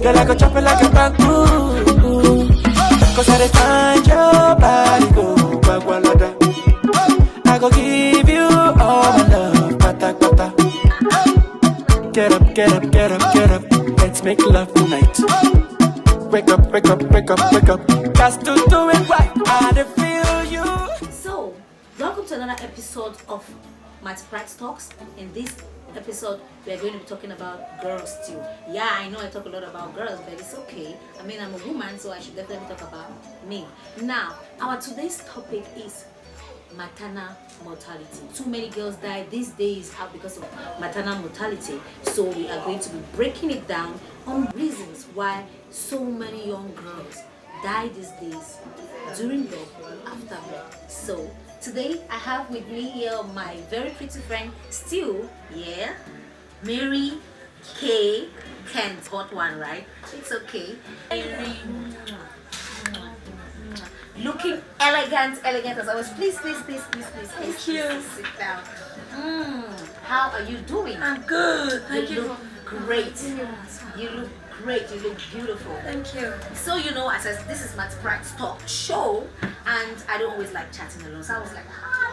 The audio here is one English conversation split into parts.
Girl, I go chop it like a bamboo. Cause I dey find your body go bagwalada. I go give you all my love, pata pata. Get up, get up, get up, get up. Let's make love tonight. Wake up, wake up, wake up, wake up. Got to do it right. I dey feel you. So, welcome to another episode of Multi-Practice Talks. In this episode, we are going to be talking about girls too. Yeah, I know I talk a lot about girls, but it's okay. I mean, I'm a woman, so I should definitely talk about me. Now, our today's topic is maternal mortality. Too many girls die these days out because of maternal mortality. So we are going to be breaking it down on reasons why so many young girls die these days during birth, after birth. So today I have with me here my very pretty friend Stu, yeah, Mary K. Kent, got one right? It's okay. Looking elegant as always. Please. Thank you. Sit down. How are you doing? I'm good. Thank you. Look great. You look great. You look beautiful. Thank you. So you know, I said this is my Practice Talk show, and I don't always like chatting alone. So I was like,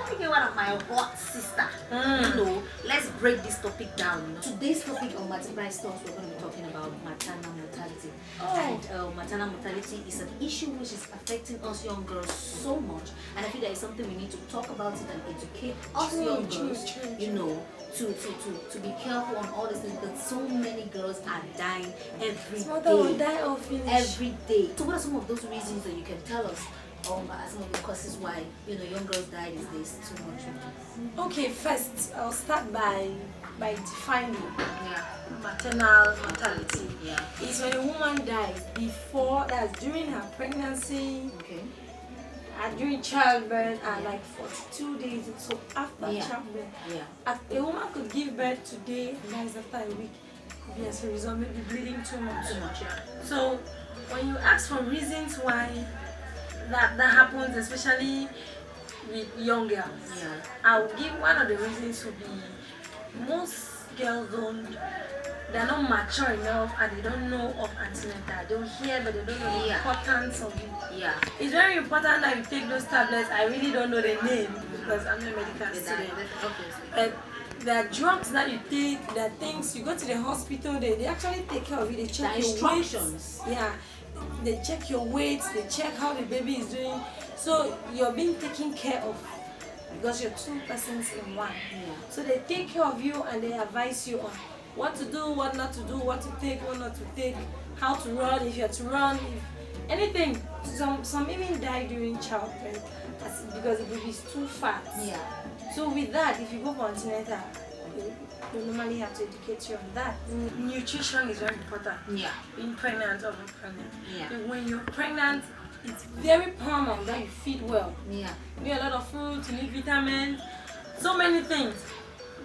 let me get one of my hot sister. You know, let's break this topic down. You know? Today's topic on Multi-Practice Talks, we're going to be talking about maternal mortality. And maternal mortality is an issue which is affecting us young girls so much, and I feel that it's something we need to talk about it and educate us young girls. You know, to be careful on all these things, because so many girls are dying every day. Every day. So what are some of those reasons that you can tell us? Some of the causes why young girls die these days too much. Okay, first I'll start by defining maternal mortality. Yeah. It's when a woman dies before, that's during her pregnancy, during childbirth, and like 42 days or so after childbirth. Yeah. A woman could give birth today and dies after a week. As a result, maybe bleeding too much. So when you ask for reasons why that happens, especially with young girls, I'll give one of the reasons to be most girls they're not mature enough and they don't know of antenatal. They'll hear but they don't know the importance of it. Yeah. It's very important that you take those tablets. I really don't know the name because I'm not a medical student. But there are drugs that you take, there are things, you go to the hospital, they actually take care of you, they check your instructions. Yeah. They check your weight, they check how the baby is doing. So you're being taken care of because you're two persons in one. So they take care of you and they advise you on what to do, what not to do, what to take, what not to take, how to run, if you have to run, if anything. Some even die during childbirth because the baby is too fat. So with that, if you go for antenatal, you normally have to educate you on that. Nutrition is very important. Being pregnant or not pregnant. When you're pregnant, it's very paramount that you feed well. You need a lot of fruits, you need vitamins, so many things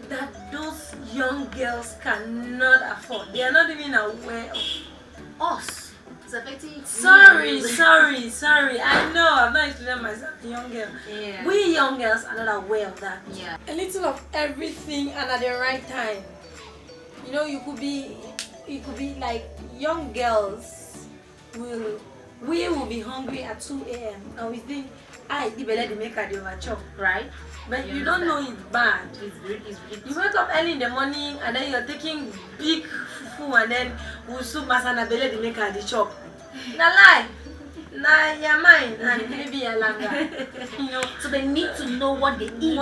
that those young girls cannot afford. They are not even aware of us. It's affecting. Sorry. I know I've not explained myself a young girl. We young girls are not aware of that. A little of everything and at the right time. You know, you could be like young girls we will be hungry at 2 a.m. and we think the belly the make the overchop, right? But you don't know it's bad. You wake up early in the morning and then you're taking big fufu and then soup masana belly the make the chop. Na lie. Nah, your mind and maybe your langa. So they need to know what they eat.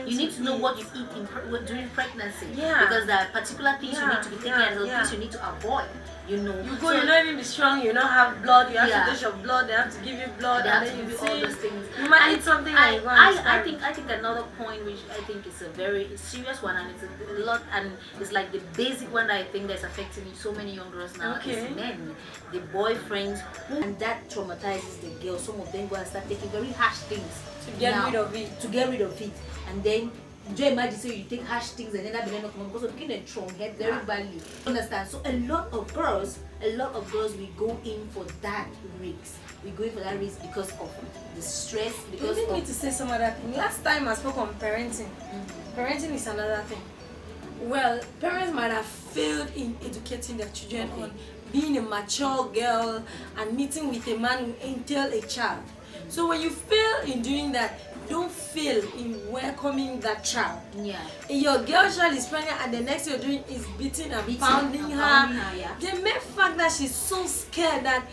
You need to know what you eat during pregnancy. Because there are particular things you need to be taking care of, things you need to avoid. You know, you don't even be strong, you don't have blood, you have to dash your blood, they have to give you blood, and then you do all those things. You might eat something like I think another point which I think is a very serious one, and it's a lot, and it's like the basic one that I think that's affecting so many young girls now is men, the boyfriends, and that traumatizes the girls. Some of them go and start taking very harsh things to get rid of it, and then do you imagine you take harsh things and then that will not come up because of getting a strong head very badly. Understand? So a lot of girls we go in for that risk. We go in for that risk because of the stress. You need to say some other thing. Last time I spoke on parenting. Parenting is another thing. Well, parents might have failed in educating their children on being a mature girl and meeting with a man who entail a child. So when you fail in doing that, don't fail in welcoming that child. Yeah. If your girl child is pregnant and the next you're doing is beating and pounding her, yeah. the mere fact that she's so scared that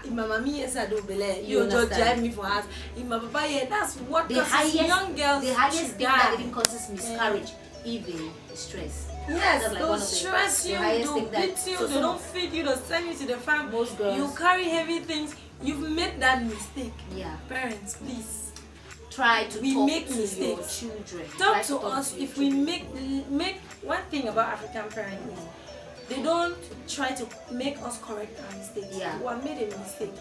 if my mommy yes I don't believe you just drive me for her. If my papa yeah, that's what causes young girls. The highest thing die. that even causes miscarriage, even stress. Yes, That's like they'll one of stress the you, highest they'll thing that- beat you, so they don't feed you, they'll send you to the farm. Most girls- You carry heavy things. You've made that mistake. Yeah. Parents, please. Try to We talk make to mistakes. your children. Talk Try to us your if we children. make one thing about African parents is they don't try to make us correct our mistakes. Yeah. We have made a mistake.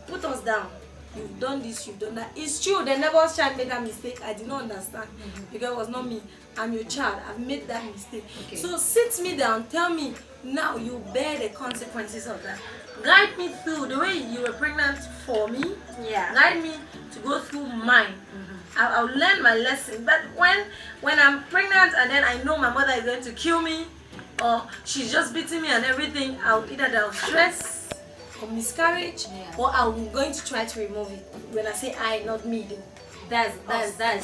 Put us down. You've done this, you've done that. It's true, the neighbor's child made that mistake. I did not understand because it was not me. I'm your child. I've made that mistake. Okay. So sit me down, tell me now you bear the consequences of that. Guide me through the way you were pregnant for me. Yeah. Guide me to go through mine. I'll learn my lesson. But when I'm pregnant and then I know my mother is going to kill me or she's just beating me and everything, I'll either die of stress or miscarriage, or I'm going to try to remove it. When I say I, not me, though. That's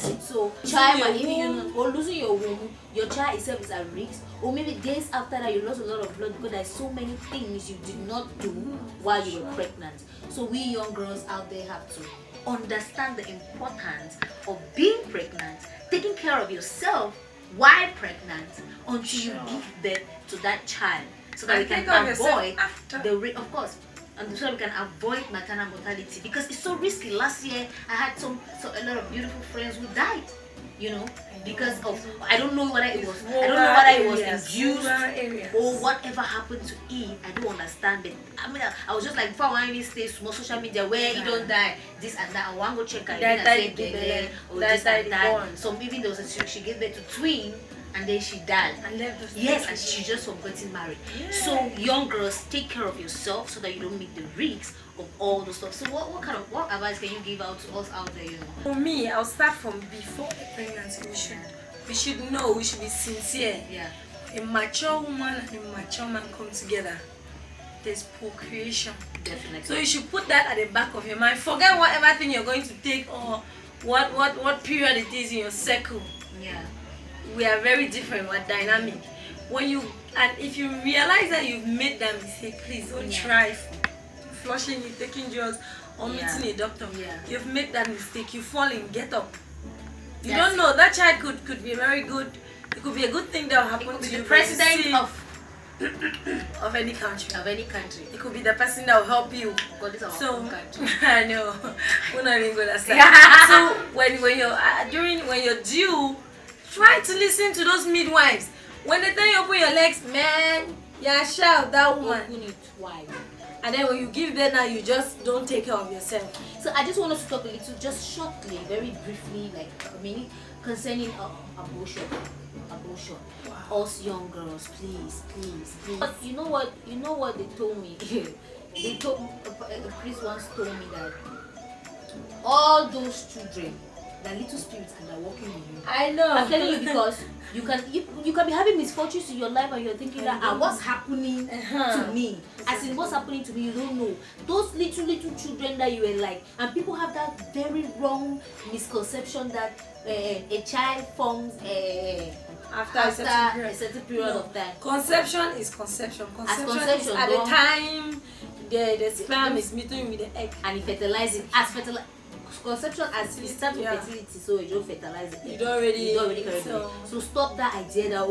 it. So child might even you know, or losing your womb, your child itself is at risk, or maybe days after that you lost a lot of blood because there's so many things you did not do while you were pregnant. So we young girls out there have to understand the importance of being pregnant, taking care of yourself while pregnant until you give birth to that child, so that we can avoid the rate, of course. And so we can avoid maternal mortality because it's so risky. Last year I had a lot of beautiful friends who died, you know, because of I don't know whether it was induced or whatever happened to it. I don't understand, but I mean I was just like before I stay small social media where you don't die this and that. I want to go check her or this and that. So maybe there was she gave birth to twin. And then she died. Yes, and she's just from getting married. Yes. So young girls, take care of yourself so that you don't meet the risks of all those stuff. So what advice can you give out to us out there? You know? For me, I'll start from before the pregnancy. We should know. We should be sincere. Yeah. A mature woman and a mature man come together. There's procreation. Definitely. So you should put that at the back of your mind. Forget whatever thing you're going to take or what period it is in your circle. Yeah. We are very different, we're dynamic. If you realize that you've made that mistake, please don't try flushing it, taking drugs, or meeting a doctor. Yeah. You've made that mistake, you fall in, get up. You don't know, that child could be very good. It could be a good thing that will happen to you. The president of any country. Of any country. It could be the person that will help you. God, this is our own country. I know. We're not even good at that. So when you're due, try to listen to those midwives. When they tell you open your legs, man, shout that woman. Open it wide. And then when you give birth now, you just don't take care of yourself. So I just want us to talk a little, just shortly, very briefly, like a minute, concerning abortion. Wow. Us young girls, please. But you know what they told me? They told a priest once told me that all those children, the little spirits, and they're walking with you. I know. I'm telling you because you can be having misfortunes in your life and you're thinking that what's happening to me? As in what's happening to me, you don't know. Those little children that you were like, and people have that very wrong misconception that a child forms after a certain period of time. Conception is conception. Conception is at the time the sperm is meeting with the egg. And it fertilizes conception as it starts with fertility, so you don't fertilize it. You don't already so stop that idea that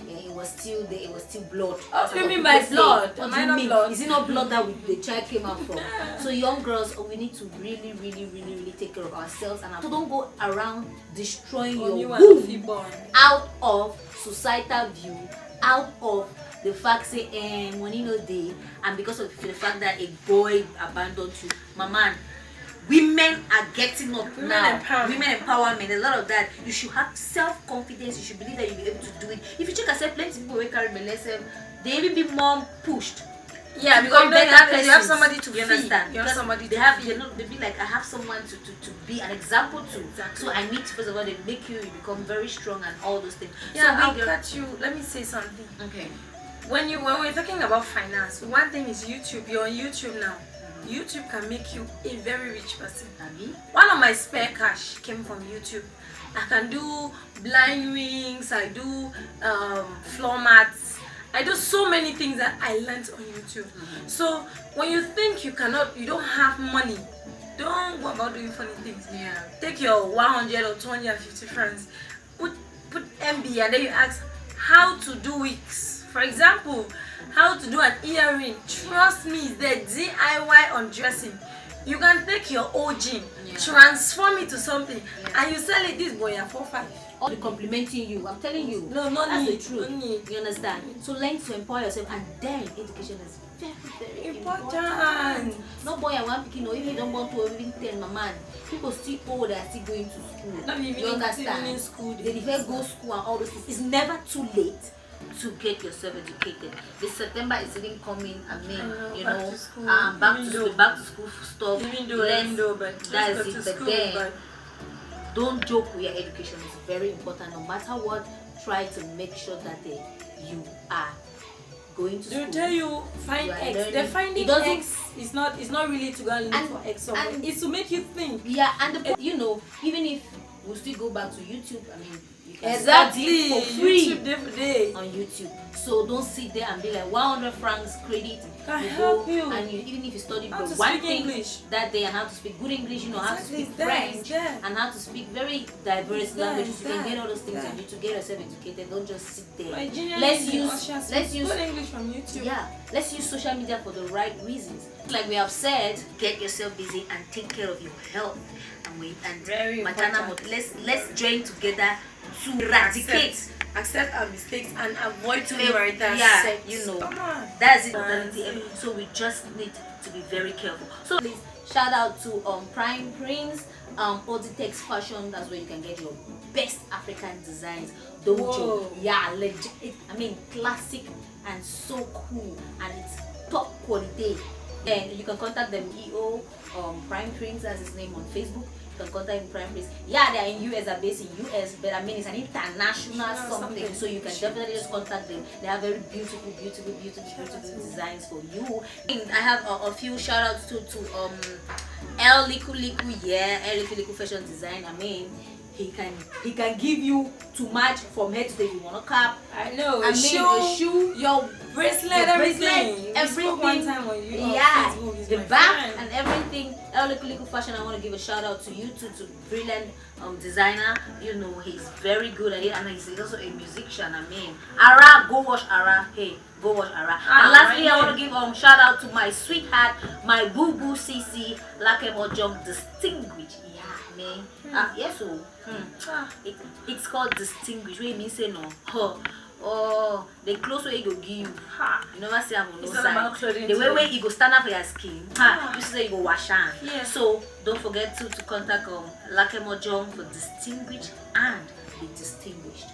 it was still there, it was still blood. What do you mean by blood? What do you mean? Blood? Is it not blood that the child came out from? So young girls, we need to really take care of ourselves, and so don't go around destroying your womb out of societal view, out of the fact say money no day, and because of the fact that a boy abandoned you, man. Women are getting up now. Women empowerment, a lot of that. You should have self-confidence. You should believe that you'll be able to do it. If you check yourself, plenty of people will carry melissa, they will be more pushed Yeah, because you have somebody to you understand. You have somebody they have they be like, I have someone to be an example to. Exactly. So I need to, first of all, they make you become very strong and all those things. Yeah, so I'll cut you. Let me say something. Okay. When we're talking about finance, one thing is YouTube. You're on YouTube now. YouTube can make you a very rich person. One of my spare cash came from YouTube. I can do blind rings, I do floor mats, I do so many things that I learned on YouTube. So when you think you don't have money, don't go about doing funny things. Yeah. Take your 100 or 250 francs, put MB, and then you ask how to do wigs. For example, how to do an earring. Trust me, the DIY on dressing. You can take your old jean, transform it to something, and you sell it this boy at 4-5. All the complimenting you, I'm telling you. No, not that's me. the truth. You understand? So learn to empower yourself, and then education is very, very important. No boy, I want picking, or if you don't want to even tell my man. People still old, they are still going to school. Not even you understand? In school. They prefer go school and all those things. It's never too late to get yourself educated. This September is even coming. I mean, you know, back to school stuff. Even though, but that's it. But then, don't joke with your education. It's very important. No matter what, try to make sure that you are going to school. They'll tell you find X. They're finding X. It's not really to go and look for X. And it's to make you think. Yeah, and you know, even if we'll still go back to YouTube, I mean, you can exactly for free YouTube on YouTube. So don't sit there and be like 100 francs credit. Can help you. And even if you study how to one speak thing English that day and how to speak good English, you know, how to speak French and how to speak very diverse languages. You can get all those things on YouTube. Get yourself educated. Don't just sit there. Let's use good English from YouTube. Yeah, let's use social media for the right reasons. Like we have said, get yourself busy and take care of your health. And maternal, let's join together to eradicate, accept our mistakes and avoid to sex. You know, that's it. So we just need to be very careful. So please shout out to Prime Prince, Oditex Fashion. That's where you can get your best African designs. Dojo, yeah, legit. I mean, classic and so cool, and it's top quality. And you can contact them, EO Prime Prince, that's his name on Facebook. You can contact him, Prime Prince. Yeah, they're in US, they're based in US, but I mean it's an international something. So you can definitely just contact them. They have very beautiful designs for you. And I have a few shout outs to El Liku Liku, El Liku Liku Fashion Design. I mean, he can give you to match from head to toe. If you want a cap, I know, a shoe, your bracelet, everything. One time on you, Facebook, the back and everything. El Liku Liku Fashion. I want to give a shout out to you to brilliant designer. You know, he's very good at it, and he's also a musician. I mean, Ara, go watch Ara. Hey, go watch Ara. And lastly, I want to give shout out to my sweetheart, my boo boo CC Lakem Ojong, distinguished. Me. Yes, so it's called distinguish. What it means say no. Oh, the clothes where you go give you. You never see I'm on no side. The way you go stand up for your skin. You say you go wash on. Yeah. So don't forget to contact Lakemo John for distinguished and be distinguished.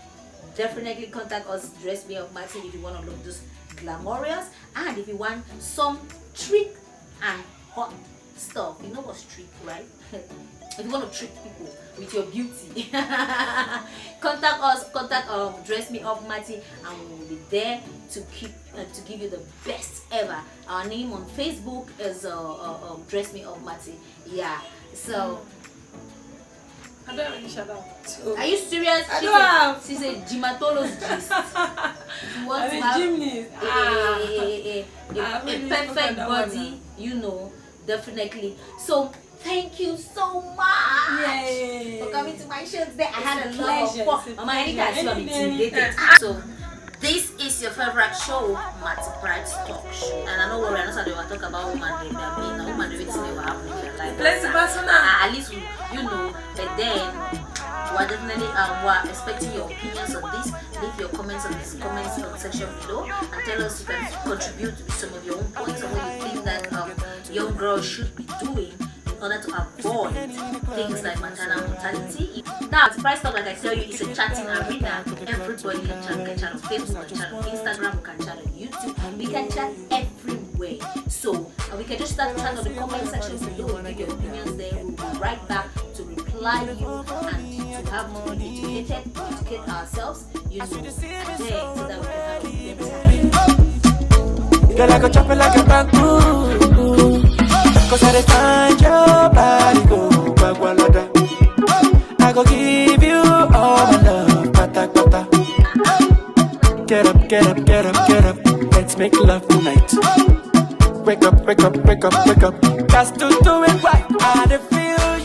Definitely contact us, Dress Me Up Martin, if you want to look this glamorous, and if you want some trick and hot stuff. You know what's trick, right? If you want to trick people with your beauty, contact us. Contact Dress Me Up Martin, and we will be there to give you the best ever. Our name on Facebook is Dress Me Up Martin. Yeah. So I don't really shout out. Are you serious? I don't have. She's a gymatologist. I'm a gymnast. A perfect body, you know, definitely. So thank you so much for coming to my show today. I had a lot of fun. Mama, anytime I'm intimidated. So this is your favorite show, Matty Bride's Talk Show. And I know what we're not they were talking about woman, they are being a woman, they were happening in their life. At least you know, but then we're definitely we're expecting your opinions on this. Leave your comments on this comment section below and tell us you can contribute with some of your own points on what you think that young girls should be doing in order to avoid things like maternal mortality. Now, Price Talk, like I tell you, is a chatting arena. Everybody can chat on Facebook, can chat on Instagram, can chat on YouTube. We can chat everywhere. way. So we can just start chatting on the comment section below. Give your opinions there. We'll be right back to reply you and to have more educate ourselves, you know, and then so that we can have a better. Girl, I go chop it like a bamboo, cause I find your body go bagwalada. I go give you all my love, pata pata. Get up, get up, get up, get up. Let's make love tonight. Wake up, wake up, wake up, wake up. Got to do it right. I feel